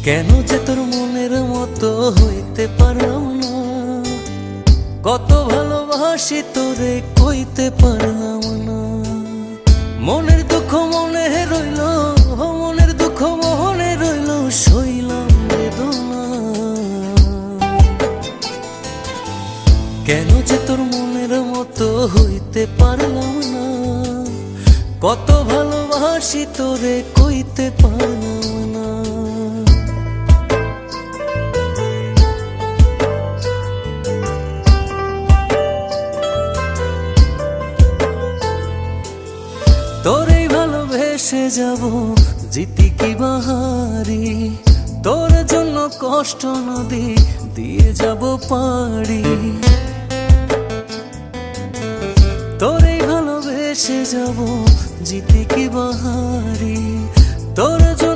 কেন যে তোর মনের মতো হইতে পারলাম না, কত ভালোবাসি তোরে কইতে পারলাম না। মনের দুঃখ মনে রইল, মনের দুঃখ মনে রইল, সইলাম বেদনা। কেন যে তোর মনের মতো হইতে পারলাম না, কত ভালোবাসি তোরে কইতে পারলাম না। তোরে ভালোবেসে যাব জিতি কি বাহারি, তোর জন্য কষ্ট নদী দিয়ে যাব পাড়ি। তোরে ভালোবেসে যাব জিতি কি বাহারি, তোর জন্য